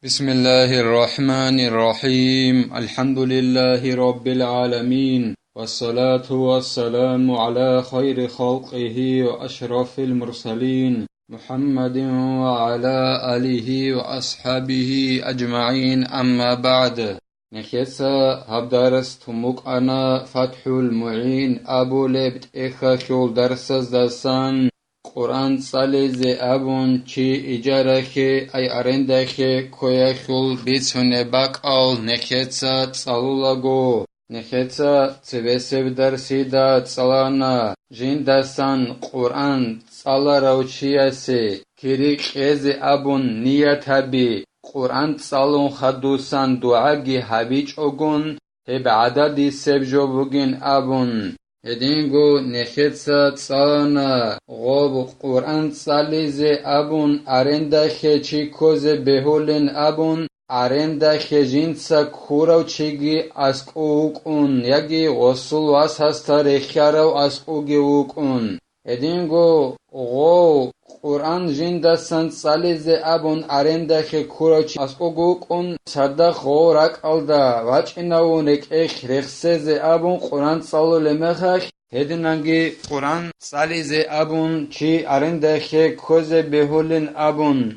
بسم الله الرحمن الرحيم الحمد لله رب العالمين والصلاة والسلام على خير خلقه وأشرف المرسلين محمد وعلى آله وأصحابه أجمعين أما بعد نخيسا هبدارس تموك أنا فتح المعين أبو لبت إخا شول درس دسان قرآن صالزي أبون چي إجارخي أي أرندخي كويخول بيتسونه باقال نخيتسا تصالولاغو نخيتسا تبسب درسي دا تصالانا جندسان قرآن تصالا روچياسي كيري قيزي أبون نيتابي قرآن تصالون خدوسان دعاقي حبيج أغون هب عددي سبجو بوغين أبون هدينغو نخيتسا تصالانا غوب قرآن تصاليزي أبون أرندخي چي كوزي بهولين أبون أرندخي جنسا كوراو چيگي أسقو وكون يگي غسول واس هستا رخيارو أسقوگي وكون هدينغو غو قرآن جندسان تصاليزي أبون أرندخي كوراو چي أسقوگو وكون سردخ غو راك ألدا واچيناو نك إخ رخسيزي أبون قرآن تصالو لمخخ هدنانگي قرآن صاليزي أبون چي أرندخي كوزي بهولين أبون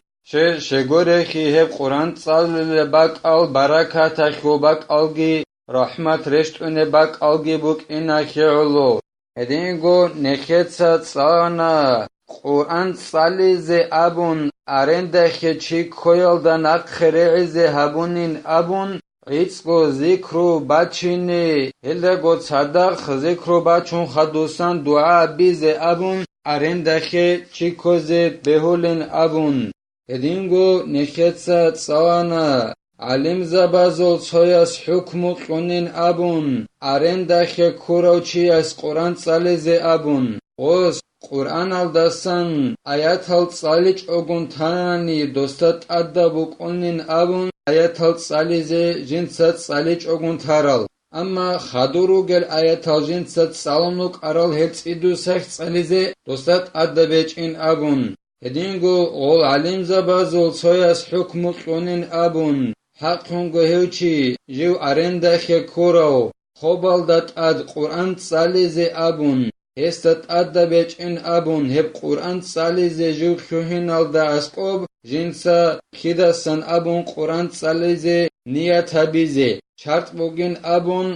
شگورخي هب قرآن صالو لباك أل بركاتا خوباك ألگي رحمت رشت أنه باك ألگي بوك إنا خيولو هدنگو نخيتسا تصالانا قرآن صاليزي أبون أرندخي چي كويل دا نقخرعزي هبونين أبون عيسكو ذكرو بچيني هلدگو صدق ذكرو بچون خدوسان دعا بيزي أبون أرندخي چي كوزي بهولين أبون هدينغو نخيتسا تصالانا علم زبازول صوياس حكمو قنين أبون أرندخي كوراو چياس قرآن صاليزي أبون غوز قرآن الدسان آيات الصالج أغن تاني دوستات أدبو قنين أبون آيات الصاليزي جنسات صالج أغن تارال أما خادورو گل آيات الجنسات سالملوك أرال هتس إدو سخت صاليزي دوستات أدبيج إن أبون هدينغو غول علم زبازول صوياس حكمو قنين أبون حقونغو هوچي جو أرندخي كوراو خوبالدات أد قرآن صاليزي أبون هستت أدبيج إن أبون هب قرآن صاليزي جو خيوهنال دا أسقوب جنسا خيدسان أبون قرآن صاليزي نيات هبيزي شرط بوغين أبون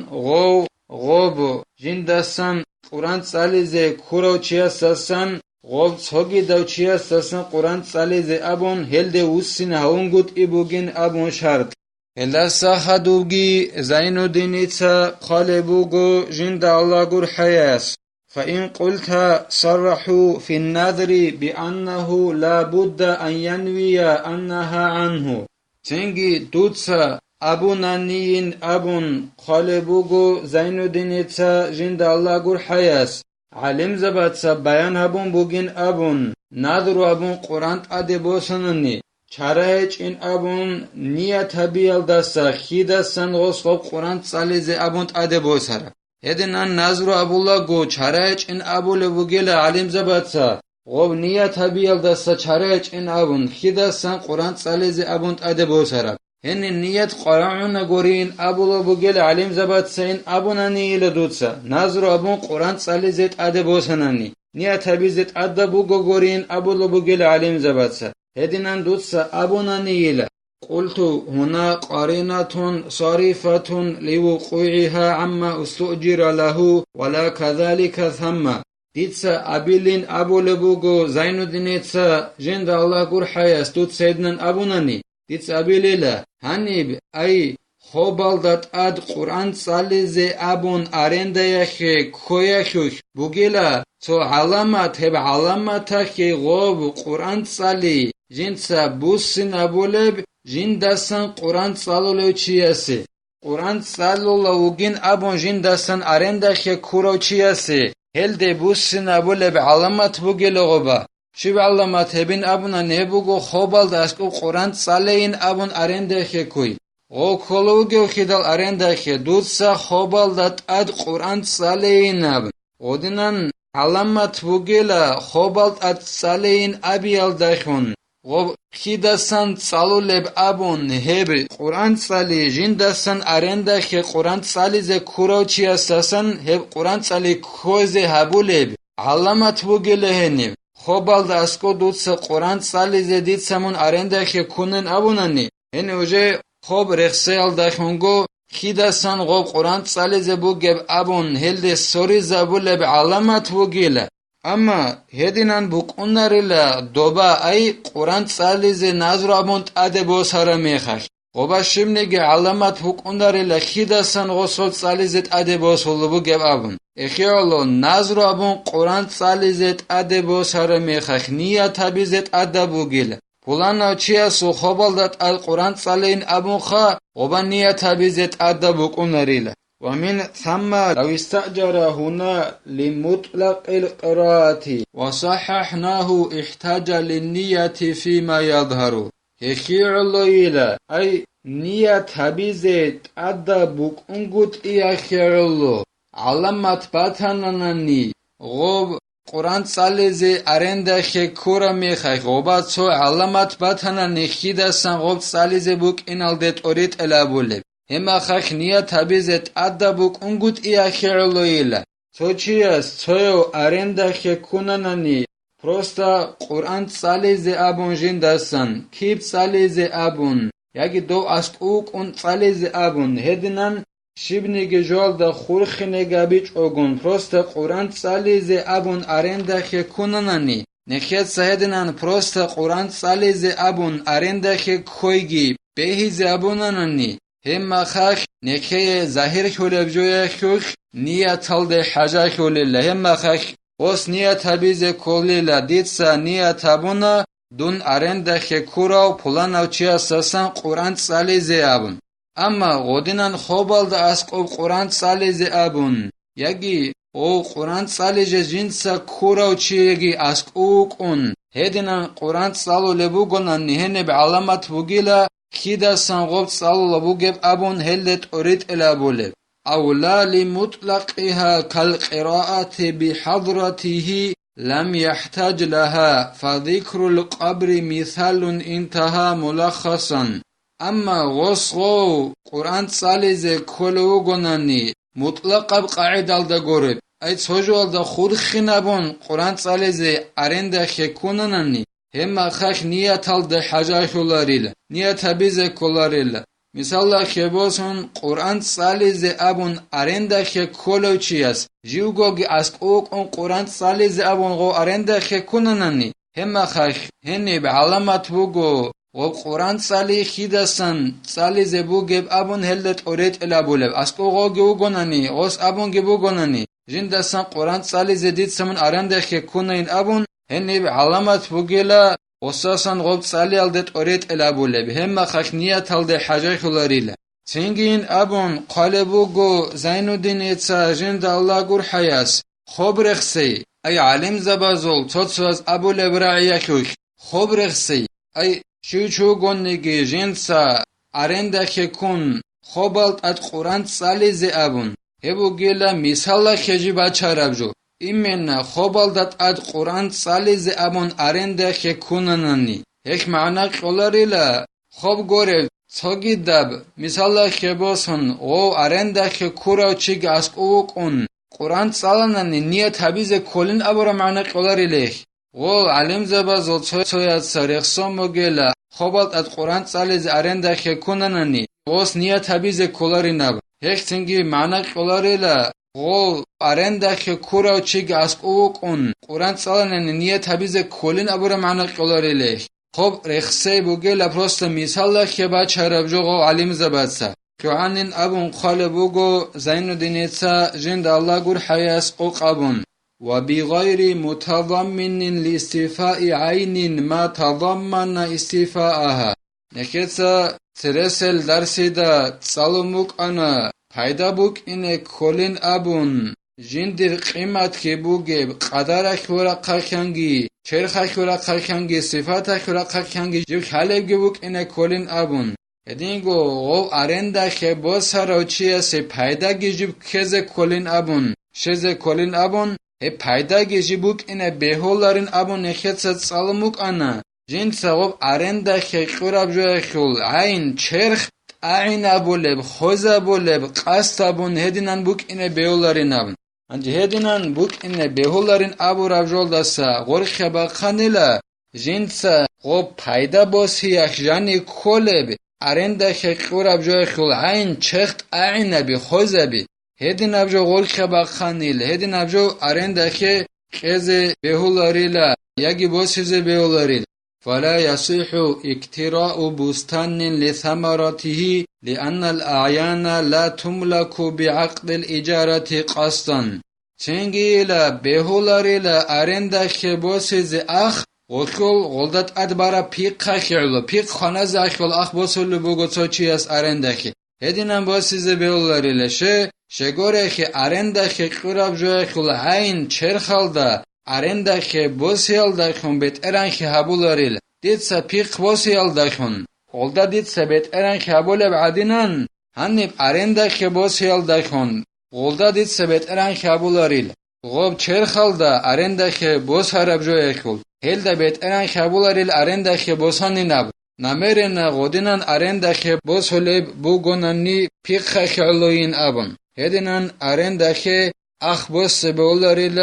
غوب جندسان قرآن صاليزي كورو چياسسان غوب صوغي دو چياسسان قرآن صاليزي أبون هلده وسين هونگوت إبوغين أبون شرط هلا ساخدوغي زينو دينيتا قالبوغو جند الله غور حياس فإن قلت صرحوا في النذر بأنه لا بد أن ينوي أنها عنه تنجي دوتسا أبونانيين أبون خالبوغو زين الدينيتا جند الله غور حياس علم زباتسا بيان هبون بوغين أبون نذر أبون قرآن أدبوسنني چارهچ إن أبون نيات هبيال دسا خيدسان غصب قرآن صاليزي أبون أدبوسرا هدنان نظر أبولا گو چارهچ إن أبول بوغيل علم زباتسا غوب نيات هبيال دسا چارهچ إن أبون خيدسان قرآن صاليزي أبون أدبوسرا هن نيات قرآن غورين أبولا بوغيل علم زباتسا إن أبونا نيل دوتسا نظر أبون قرآن صاليزي أدبوسناني نيات هبيزت أدبوغو غورين أبولا بوغيل علم زباتسا هدنان دوتسا أبونا نيل قلت هنا قرينة صارفة لوقوعها عما استؤجر له ولا كذلك ثم ديتسا أبيلين أبو لبوغو زين الدينيتسا جند الله قر حياس دوت سيدنا أبوناني ديتسا أبيليلا هنيب أي خوبالدات أد قرآن صاليزي أبون أرنديخي كويخوش بوغيلا تو علامات هب علاماتاكي غوب قرآن صالي جنسا بوسين أبولب جندسان قرآن صالولو چياسي قرآن صالولوگين أبون جندسان أرندخي كورو چياسي هل دي بوسين أبولب علامات بوغيلو غوبا شو علامات هبين أبونا نبوغو خوبال داسكو قرآن صالين أبون أرندخي كوي غو كولوگيو خيدال أرندخي دوتسا خوبال دات أد قرآن صالين أبون غودنان علامات بوغيلا خوبال دات صالين أبيال داخون غوب خیدستان سالو لب ابون هب قرآن سالی جندستان آرنده خی قرآن سالی ز کوراو چی استاسن هب قرآن سالی کوز هبو لب علامت وگله هنیم خوبال دستگو دوست قرآن سالی ز دید سمون آرنده خی کنن ابونانی هن اوجه خوب رخصیال دخونگو خیدستان غوب قرآن سالی ز بو گب ابون هلد سوری زبو لب علامت وگله اما هدینان بکناریلا دوبا ای قرآن سالیز نظرابوند اده بوساره میخش غوبا شمنگی علامت بکناریلا خیدستان غسول سالیزت اده بوسولو بو گب ابون اخیالو نظرابون قرآن سالیزت اده بوساره میخش نیا تبیزت اده بوگیله پولانا چیا سو خوبالدات ال قرآن سالین ابون خا غوبا نیا تبیزت اده بکناریلا ومن ثم لو استأجر هنا لمطلق القراءة وصححناه احتاج للنية فيما يظهر هخير الله أي نية تبيزت أدى بكونغوت إيخير الله علامات باتنانني غوب قرآن سالزي أرنده خكورا ميخي غوبات سو علامات باتناني خيدسان غوب سالزي بوك إنالدت أوريت إلابولب هما خخ نیا تبیزت ادبوک اونگوت ای خیرلویلا توچیاس تویو آرنده خکوننانی پروستا قرآن سالیز ابون جندستان کیب سالیز ابون یکی دو اسک اوک اون سالیز ابون هدنان شیبنیگی جوال دا خورخینگا بیچ اوگون پروستا قرآن سالیز ابون آرنده خکوننانی نخیت سهدنان پروستا قرآن سالیز ابون آرنده خکویگی بهیز ابوننانی هم خاخ نکه ظاهر خولب جوی خوخ نیا تلد حاجه خولیل هم خاخ اوس نیا تبیز کولیل دیتسا نیا تابونا دون آرند خکورا و پولان چی اساسان قرآن سالیزه ابون اما غودینان خوبالد اسکوب قرآن سالیزه ابون یکی او قرآن سالیزه جنسا کورا و چی یکی اسکوک اون هدینان قرآن سالو لبو گنان نهنه به علامت بگیلا خیدستان غوب سالو لبو گب ابون هلت اورید الابولب اولا لمطلقها كالقراءة بحضرته لم يحتاج لها فذكر القبر مثال انتهى ملخصا اما غصغو قرآن ساليزه كلو گناني مطلقا بقاعد الدا گورب اي تسوجو الدا خود خنابون قرآن ساليزه ارنده خكونناني هما خاخ نية الدا حاجة خولاريل نية تبيزه كولاريل مثلا خبوسون قرآن سالیزه ابون آرنده خه کلوچیاس جیوگوگی اسکوک اون قرآن سالیزه ابون غو آرنده خه کننانی همه خخ هنی به علامت بوگو و قرآن سالی خیدستان سالیزه بوگب ابون هلت اورید الابولب اسکوگو گو گنانی غوس ابون گبو گنانی جندستان قرآن سالیزه دید سمون آرنده خه کنین ابون هنی به علامت بوگیلا اساسان غوب سالی الدت اورید الابولب هم خخ نیت الد حاجه خلاریله سنگین ابون قالبوگو زینودین ایتسا جند الله گر حیاس خوب رخصی ای علم زبازول توتسواز ابولب رعیه خوک خوب رخصی ای شوچو گونگی جنسا آرنده خکون خوبالت اد قرآن سالی زی ابون هبو گیلا مثالا خجی بچاربجو ایمن خوبالدات اد قرآن سالیز ابون آرنده خکوننانی یک معنی قلاریلا خوب گوره ساگی دب مثلا خباسون او آرنده خکورا چیگ اسک اوک اون قرآن سالانانی نیه تبیز کلین ابورا معنی قلاریلیخ غول علم زبازل تویت سرخصان مگیلا خوبالد اد قرآن سالیز آرنده خکوننانی غوس نیه تبیز کلاری نب یک تنگی معنی قلاریلا غول آرنده خکورا چیگ اسک اوک اون قرآن سالانانی نیه تبیز کلین ابورا معنی قلاریلیخ خب رخصه بوگیلا پروست مثال که با چربجوغو علم زبادسا که عنین ابون قالبوگو زینودین ایتسا جند الله گر حیاس اوق ابون و بغیر متضمن لاستیفاء عین ما تضمن استیفاءها نکیتسا ترسل درسی دا سالموک انا پیدا بوک اینه کلین ابون جندر قیمت که بوگه قدر اخورا قرخنگی چرخ اخورا قرخنگی صفات اخورا قرخنگی جب خلب گبوک اینه کلین ابون ادینگو غو ارنده که باز سراوچیه سی پیدا گیجب کز کلین ابون شز کلین ابون پیدا گیجبوک اینه بهولارین ابون نخیت ست سالموک انا جنسا غب ارنده خي قرب جوه خول عين چرخ تعین ابولب خوز ابولب قست ابون هدینان بوک اینه بیولارین ابن انجه هدینان بوک اینه بیولارین ابو رفجول دستا غرخ باقانیلا جنسا غب پایدا باسی اخجانی کولب ارنده خي قرب جوه خول عین چرخ تعین ابی خوز ابی هدین ابجو غرخ باقانیل هدین ابجو ارنده خي قز بیولاریلا یکی باسیز بیولاریل فلا يصح اكتراء بستان لثمرته لأن الأعيان لا تملك بعقد الإجارة قصدا چنگی لا بهولاری لا ارنده خباسیز اخ وکل غلدت ادبارا پیق خیلو پیق خانه زخیل اخ باسولو بگوتو چی از ارنده خی هدینم باسیز بهولاری لشه شگوره خی ارنده خی قرب جوه خل عین چرخل ده ارنده خی باسیل ده خون بیت ارن خی هبولاریل دید سا پیق باسیل ده خون غلده دید سا بیت ارن خی هبول بعدینان هنیب ارنده خی باسیل ده خون غلده دید سا بیت ارن خی هبولاریل غب چرخل ده ارنده خی باس هرب جوه خل هل ده بیت ارن خی هبولاریل ارنده خی باسانی نب نمیرن غدینان ارنده خی باس هلیب بوگونانی پیق خی علوین ابن هدینان ارنده خی اخ باس بولاریل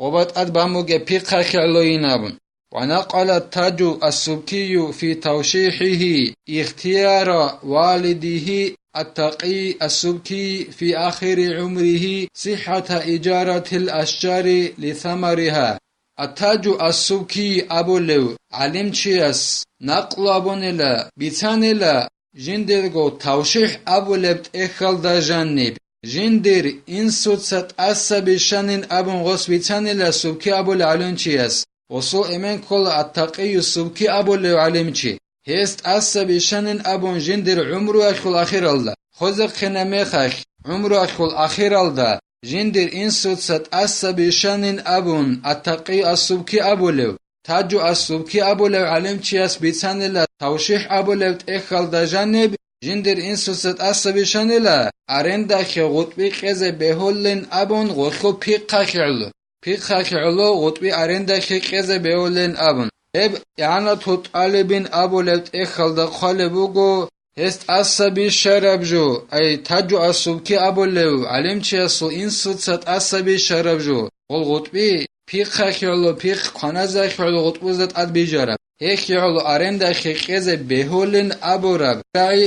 غبت ادباموگه پیق خی علوین ابن ونقل التاج السبكي في توشيحه اختيار والده التقي السبكي في آخر عمره صحة إجارة الأشجار لثمرها التاج السبكي أبو لو علم چيس نقل أبونيلا بيتانيلا جندرغو توشيح أبو لبت إخل دا جانب جندر إن سوتسات أسا شانين أبون غص بيتانيلا سبكي أبو لعلم چيس وصو امن كل التقي السبكي ابو اللي علمشي هست أسا بشانن ابون جندر عمرو اخل اخير الله خوزق خنميخخ عمرو اخل اخير الله جندر ان سوتسات أسا بشانن ابون التقي السبكي ابو لو تاجو السبكي ابو لو علمشي اس بيتان الله توشيح ابو لو اخل دا جانب جندر ان سوتسات أسا بشانن الله ارنده خي غطبي قز بهولن ابون غخو بيقخ علو پیخ علو غطبی ارنده خی قزه بیولین ابن اب یعنی توت آلبین ابو لبت اخل دا خالبوگو هست اصابی شرب جو ای تاجو اصوبکی ابو لو علم چی اصو این سوتسات اصابی شرب جو قل غطبی پیخ علو پیخ خانزه علو غطبو زد اد بیجارب هیخ علو ارنده خی قزه بیولین ابو رب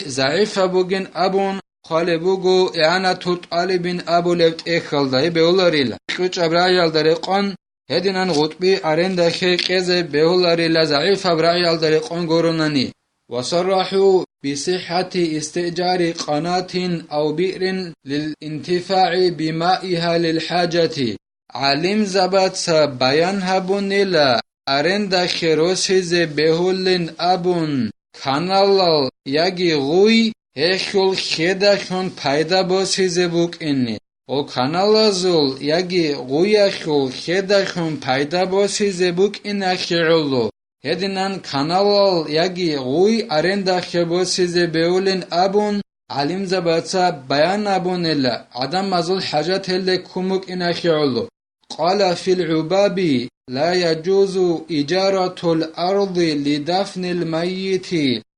ضعیف بوگین ابون خالبوگو یعنی توت آلبین ابو لبت اخل دای بیولاریلا خوچ ابرایال دریقان هدینان غطبی ارنده خی قزه بیولاریلا ضعیف ابرایال دریقان گرونانی وصرحوا بصحة استئجار قناة أو بئر للانتفاع بمائها للحاجة علم زبط بيان هبونيلا ارنده خی روسیز بیولین ابون کانال یگی غوی هیچول خیده خون پایدا باسیزه بوک اینی و کانال زول یکی غوی خول خیده خون پایدا باسیزه بوک این اخیعولو هدینان کانال یکی غوی ارنده خی باسیزه بیولین ابون علم زبطا بیان ابون الا عدم مزول حاجت هلی کموک این اخیعولو قال في العباب لا يجوز إجارة الأرض لدفن الميت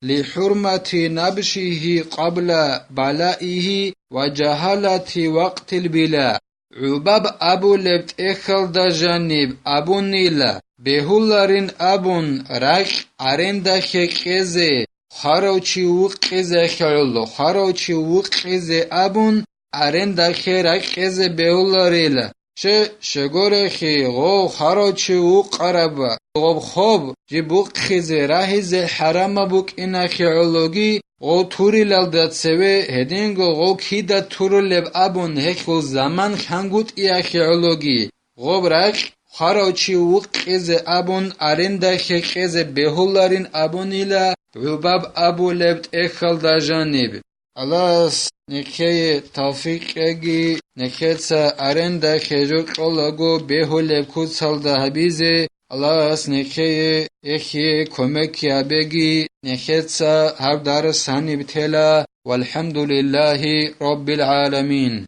لحرمة نبشه قبل بلائه وجهالة وقت البلاء عباب أبو لبت إخل دا جانب أبو نيلا بهولارين أبون رك عرنده خيزي خاروچي وقزي خيولو خاروچي وقزي أبون عرنده خيزي بهولاريلا شگوره خی غو خاروچی و قربا غو خوب جی بوق خیزه راهیزه حرام بوک اینا خیعولوگی غو توری لالداد سوه هدینگو غو کی دا تورو لب ابون هکو زمان خنگوت ایا خیعولوگی غو برک خاروچی و قیزه ابون ارنده خی قیزه بهولارین ابونیلا عباب ابو لبت اخل دا جانب الله نکه توفیق اگی نکه تا ارنده خیجو قلقو بهولب کود سالده حبیزه الله نکه اخی کمک یابگی نکه تا هر درس هنی بتلا والحمد لله رب العالمين